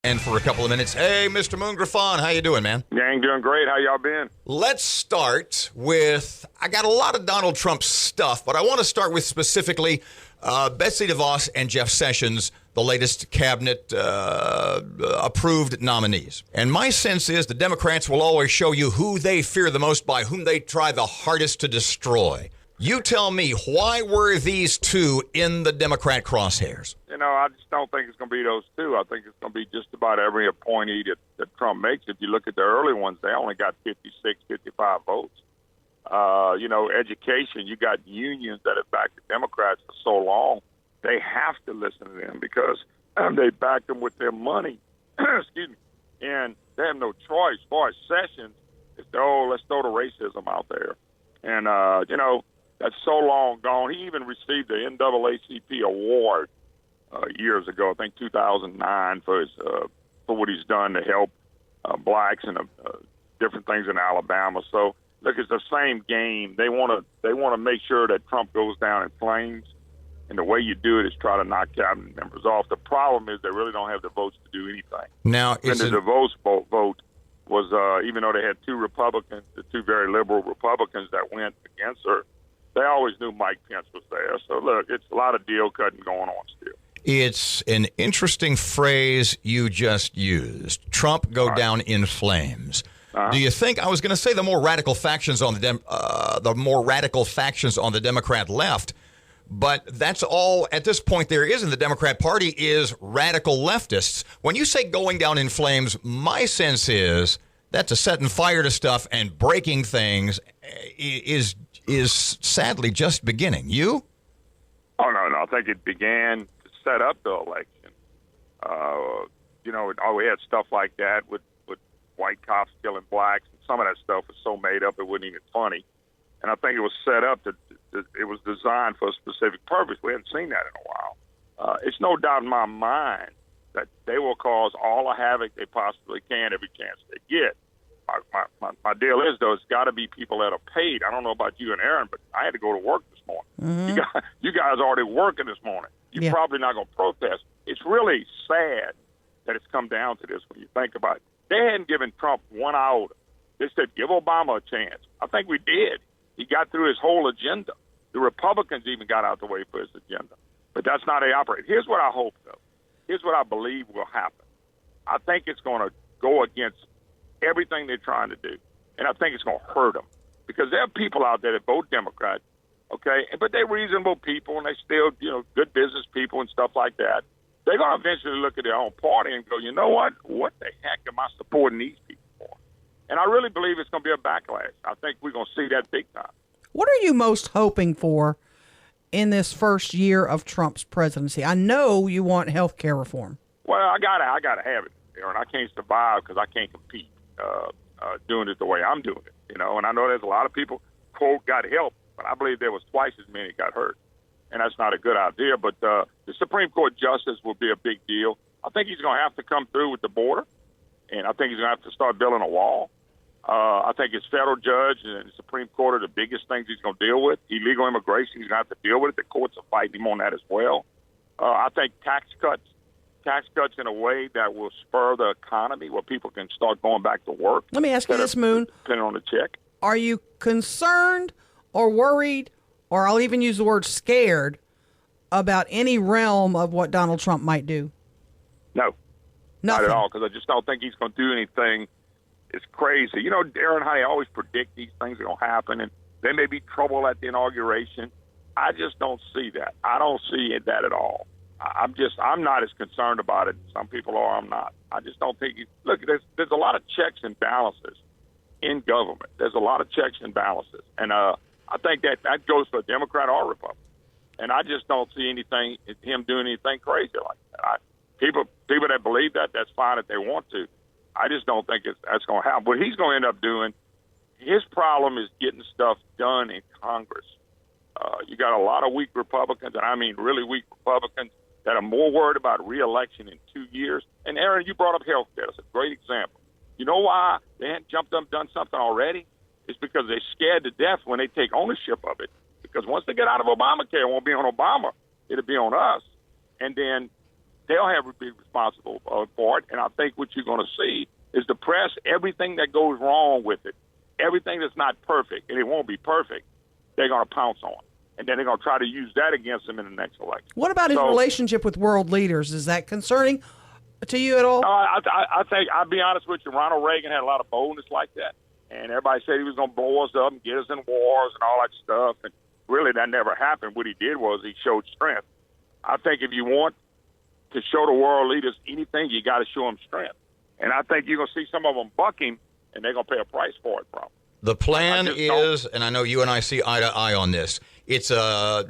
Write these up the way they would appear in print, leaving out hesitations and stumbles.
And for a couple of minutes, hey, Mr. Moon Griffon, how you doing, man? Gang, doing great. How y'all been? Let's start with, I got a lot of Donald Trump stuff, but I want to start with specifically Betsy DeVos and Jeff Sessions, the latest cabinet approved nominees. And my sense is the Democrats will always show you who they fear the most by whom they try the hardest to destroy. You tell me, why were these two in the Democrat crosshairs? I just don't think it's going to be those two. I think it's going to be just about every appointee that Trump makes. If you look at the early ones, they only got 56, 55 votes. Education, you got unions that have backed the Democrats for so long. They have to listen to them because they backed them with their money. Excuse me. And they have no choice. As far as Sessions, it's let's throw the racism out there. And, that's so long gone. He even received the NAACP award years ago, I think 2009, for what he's done to help blacks and different things in Alabama. So, look, it's the same game. They want to make sure that Trump goes down in flames, and the way you do it is try to knock cabinet members off. The problem is they really don't have the votes to do anything. Now, the DeVos vote was, even though they had two Republicans, the two very liberal Republicans that went against her, they always knew Mike Pence was there. So, look, it's a lot of deal cutting going on still. It's an interesting phrase you just used. Trump go down in flames. Do you think, I was going to say the more radical factions on the Democrat left, but that's all at this point there is in the Democrat Party is radical leftists. When you say going down in flames, my sense is that's a setting fire to stuff and breaking things is sadly just beginning. You? Oh, no. I think it began to set up the election. We had stuff like that with white cops killing blacks, and some of that stuff was so made up it wasn't even funny. And I think it was set up it was designed for a specific purpose. We hadn't seen that in a while. It's no doubt in my mind that they will cause all the havoc they possibly can every chance they get. My deal is, though, it's got to be people that are paid. I don't know about you and Erin, but I had to go to work this morning. Mm-hmm. You guys are already working this morning. You're probably not going to protest. It's really sad that it's come down to this when you think about it. They hadn't given Trump 1 iota. They said, give Obama a chance. I think we did. He got through his whole agenda. The Republicans even got out the way for his agenda. But that's not how they operate. Here's what I hope, though. Here's what I believe will happen. I think it's going to go against everything they're trying to do. And I think it's going to hurt them. Because there are people out there that vote Democrat, okay? But they're reasonable people, and they still, good business people and stuff like that. They're going to eventually look at their own party and go, you know what? What the heck am I supporting these people for? And I really believe it's going to be a backlash. I think we're going to see that big time. What are you most hoping for in this first year of Trump's presidency? I know you want health care reform. Well, I gotta have it, Erin. I can't survive because I can't compete doing it the way I'm doing it, And I know there's a lot of people, quote, got help, but I believe there was twice as many got hurt. And that's not a good idea. But the Supreme Court justice will be a big deal. I think he's going to have to come through with the border, and I think he's going to have to start building a wall. I think his federal judge and the Supreme Court are the biggest things he's going to deal with. Illegal immigration, he's going to have to deal with it. The courts are fighting him on that as well. I think tax cuts in a way that will spur the economy where people can start going back to work. Let me ask you this, Moon. Depending on the check. Are you concerned or worried, or I'll even use the word scared, about any realm of what Donald Trump might do? No. Nothing. Not at all, because I just don't think he's going to do anything. It's crazy. Erin, how they always predict these things are going to happen, and there may be trouble at the inauguration. I just don't see that. I don't see that at all. I'm not as concerned about it. Some people are. I'm not. I just don't think. Look, there's a lot of checks and balances in government. There's a lot of checks and balances, and I think that goes for Democrat or Republican. And I just don't see him doing anything crazy like that. People that believe that, that's fine if they want to. I just don't think that's going to happen. What he's going to end up doing, his problem is getting stuff done in Congress. You got a lot of weak Republicans, and I mean really weak Republicans, that are more worried about re-election in 2 years. And, Erin, you brought up health care. That's a great example. You know why they hadn't jumped up and done something already? It's because they're scared to death when they take ownership of it. Because once they get out of Obamacare, it won't be on Obama. It'll be on us. And then they'll have to be responsible for it. And I think what you're going to see is the press, everything that goes wrong with it, everything that's not perfect, and it won't be perfect, they're going to pounce on. And then they're going to try to use that against him in the next election. What about his relationship with world leaders? Is that concerning to you at all? I think, I'll be honest with you, Ronald Reagan had a lot of boldness like that. And everybody said he was going to blow us up and get us in wars and all that stuff. And really, that never happened. What he did was he showed strength. I think if you want to show the world leaders anything, you got to show them strength. And I think you're going to see some of them buck him, and they're going to pay a price for it, probably. The plan is, and I know you and I see eye to eye on this, it's an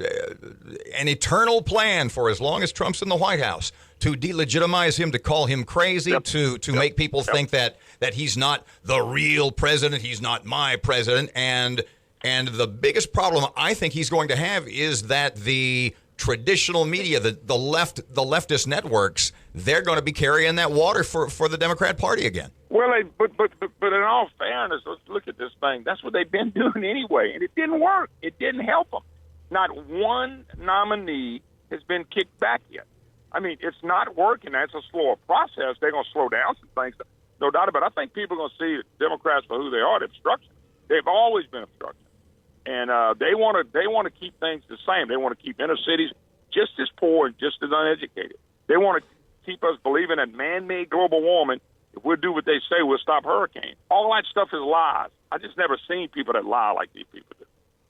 eternal plan for as long as Trump's in the White House to delegitimize him, to call him crazy, to make people think that he's not the real president, he's not my president. And the biggest problem I think he's going to have is that the traditional media, the leftist networks, they're going to be carrying that water for the Democrat Party again. Well, but in all fairness, let's look at this thing. That's what they've been doing anyway, and it didn't work. It didn't help them. Not one nominee has been kicked back yet. I mean, it's not working. That's a slower process. They're going to slow down some things, no doubt about it. I think people are going to see Democrats for who they are, the obstruction. They've always been obstruction. And they want to keep things the same. They want to keep inner cities just as poor and just as uneducated. They want to keep us believing that man-made global warming, if we'll do what they say, we'll stop hurricanes. All that stuff is lies. I just never seen people that lie like these people do.